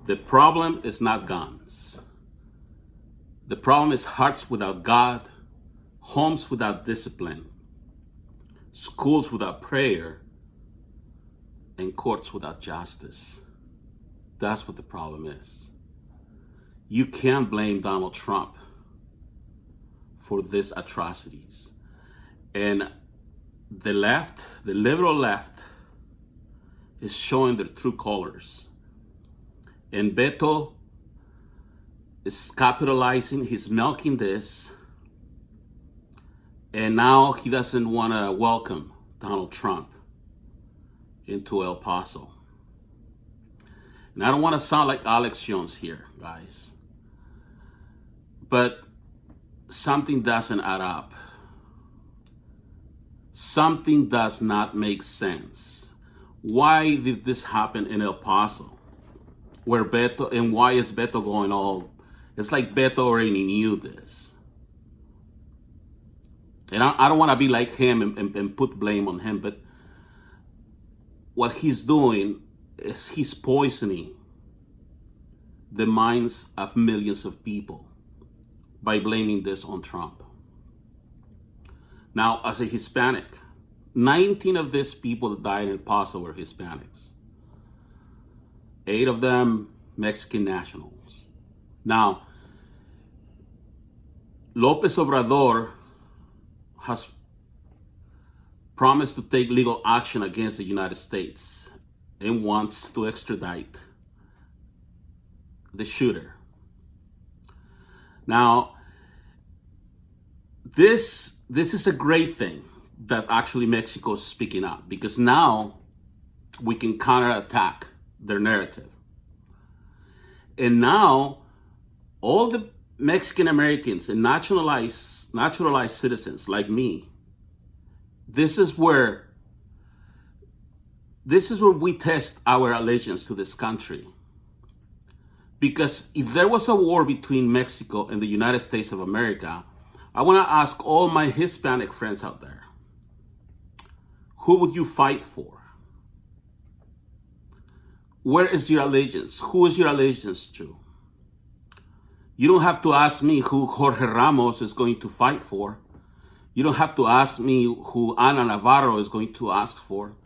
The problem is not guns. The problem is hearts without God, homes without discipline, schools without prayer, and courts without justice. That's what the problem is. You can't blame Donald Trump for these atrocities. And the left, the liberal left, is showing their true colors. And Beto is capitalizing, he's milking this, and now he doesn't want to welcome Donald Trump into El Paso. And I don't want to sound like Alex Jones here, guys, but something doesn't add up. Something does not make sense. Why did this happen in El Paso? Where Beto, and why is Beto going all, it's like Beto already knew this. And I don't want to be like him and put blame on him, but what he's doing is he's poisoning the minds of millions of people by blaming this on Trump. Now, as a Hispanic, 19 of these people that died in El Paso were Hispanics. 8 of them Mexican nationals. Now, López Obrador has promised to take legal action against the United States and wants to extradite the shooter. Now, this is a great thing that actually Mexico is speaking up, because now we can counterattack their narrative. And now all the Mexican Americans and naturalized citizens like me, this is where we test our allegiance to this country. Because if there was a war between Mexico and the United States of America, I want to ask all my Hispanic friends out there, who would you fight for? Where is your allegiance? Who is your allegiance to? You don't have to ask me who Jorge Ramos is going to fight for. You don't have to ask me who Ana Navarro is going to ask for.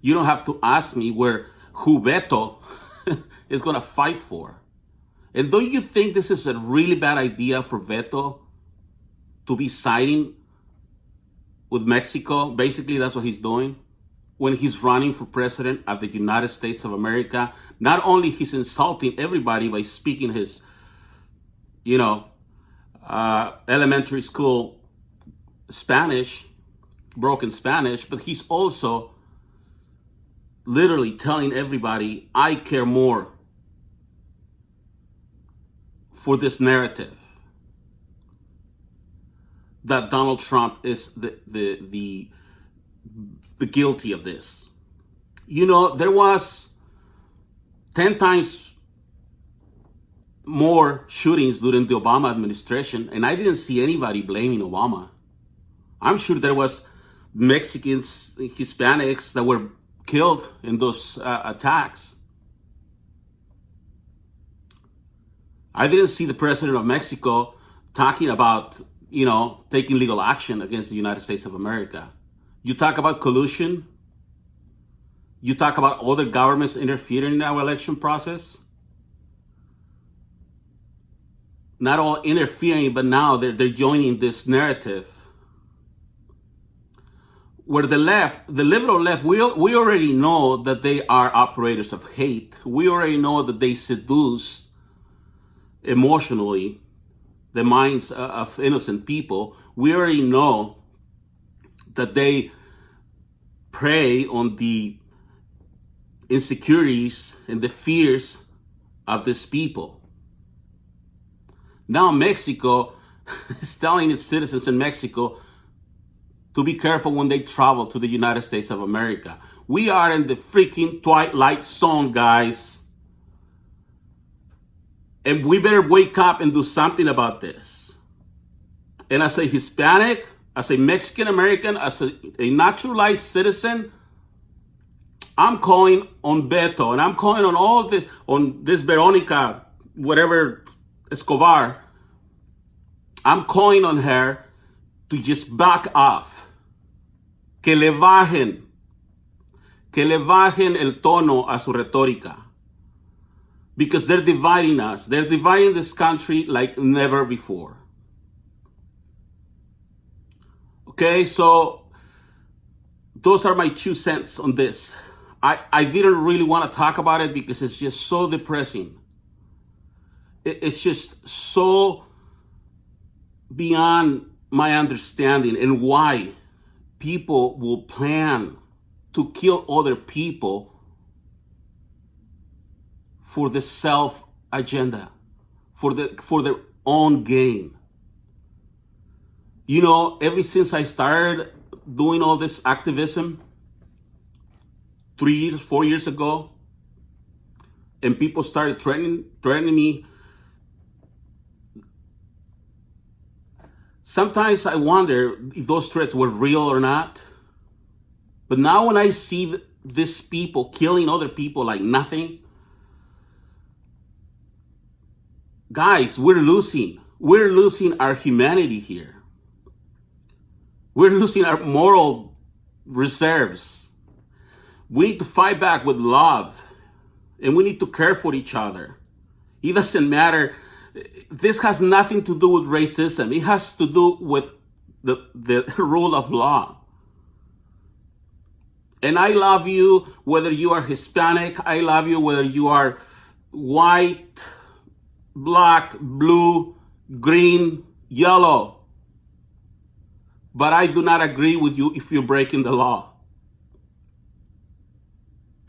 You don't have to ask me who Beto is going to fight for. And don't you think this is a really bad idea for Beto to be siding with Mexico? Basically, that's what he's doing. When he's running for president of the United States of America, not only he's insulting everybody by speaking his, elementary school Spanish, broken Spanish, but he's also literally telling everybody, I care more for this narrative that Donald Trump is the guilty of this. There was 10 times more shootings during the Obama administration, and I didn't see anybody blaming Obama. I'm sure there was Mexicans, Hispanics that were killed in those attacks. I didn't see the president of Mexico talking about, taking legal action against the United States of America. You talk about collusion. You talk about other governments interfering in our election process. Not all interfering, but now they're joining this narrative where the liberal left, we already know that they are operators of hate. We already know that they seduce emotionally the minds of innocent people. We already know that they prey on the insecurities and the fears of these people. Now Mexico is telling its citizens in Mexico to be careful when they travel to the United States of America. We are in the freaking twilight zone, guys. And we better wake up and do something about this. And as a Hispanic, as a Mexican American, as a naturalized citizen, I'm calling on Beto, and I'm calling on all this, on this Veronica, whatever, Escobar. I'm calling on her to just back off. Que le bajen el tono a su retórica. Because they're dividing us. They're dividing this country like never before. Okay, so those are my 2 cents on this. I didn't really want to talk about it because it's just so depressing. It's just so beyond my understanding, and why people will plan to kill other people for the self agenda, for their own gain. You know, ever since I started doing all this activism 3 years, 4 years ago, and people started threatening me, sometimes I wonder if those threats were real or not. But now when I see these people killing other people like nothing, guys, we're losing. We're losing our humanity here. We're losing our moral reserves. We need to fight back with love, and we need to care for each other. It doesn't matter. This has nothing to do with racism. It has to do with the rule of law. And I love you whether you are Hispanic. I love you whether you are white, black, blue, green, yellow. But I do not agree with you if you're breaking the law.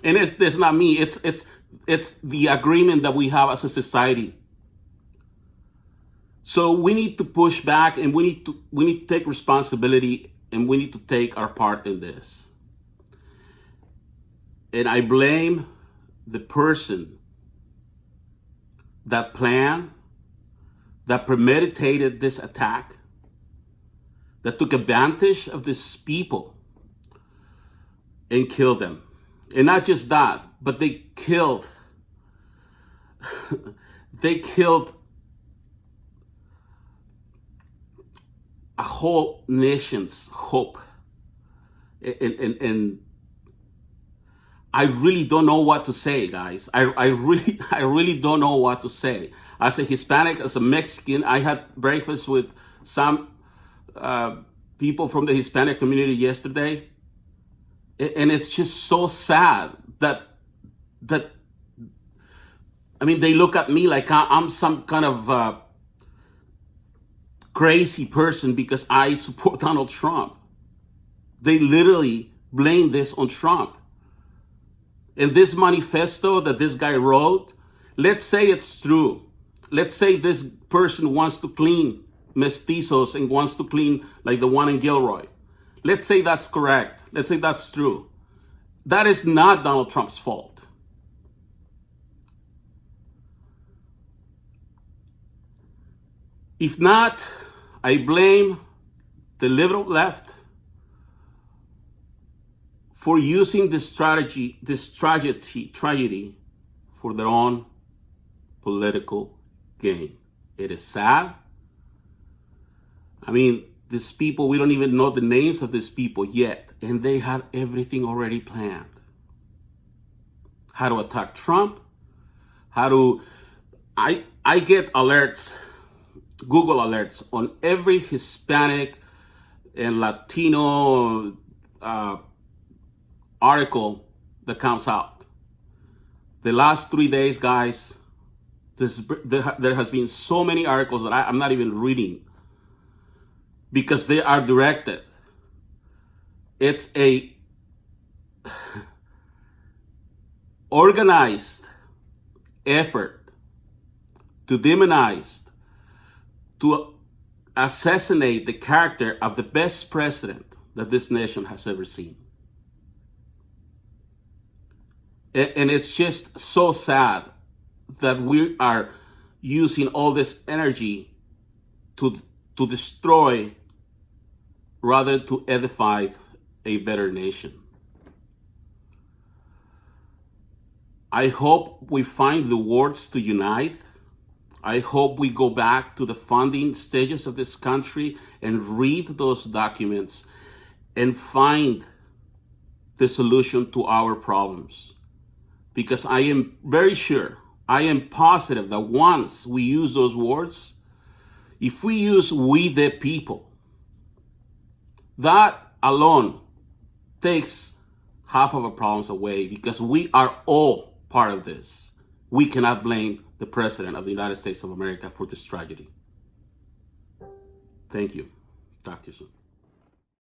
And it's not me. It's the agreement that we have as a society. So we need to push back, and we need to take responsibility, and we need to take our part in this. And I blame the person that planned, that premeditated this attack, that took advantage of these people and killed them. And not just that, but they killed a whole nation's hope. And I really don't know what to say, guys. I really don't know what to say. As a Hispanic, as a Mexican, I had breakfast with some people from the Hispanic community yesterday. And it's just so sad that I mean, they look at me like I'm some kind of crazy person because I support Donald Trump. They literally blame this on Trump. And this manifesto that this guy wrote, let's say it's true. Let's say this person wants to clean mestizos and wants to clean like the one in Gilroy. Let's say that's correct. Let's say that's true. That is not Donald Trump's fault. If not, I blame the liberal left for using this tragedy for their own political gain. It is sad. I mean, these people, we don't even know the names of these people yet, and they had everything already planned. How to attack Trump, I get alerts, Google alerts on every Hispanic and Latino article that comes out. The last 3 days, guys, there has been so many articles that I'm not even reading because they are directed. It's a organized effort to demonize, to assassinate the character of the best president that this nation has ever seen. And it's just so sad that we are using all this energy to destroy rather to edify a better nation. I hope we find the words to unite. I hope we go back to the founding stages of this country and read those documents and find the solution to our problems. Because I am very sure, I am positive that once we use those words, if we use "we the people," that alone takes half of our problems away, because we are all part of this. We cannot blame the President of the United States of America for this tragedy. Thank you. Talk to you soon.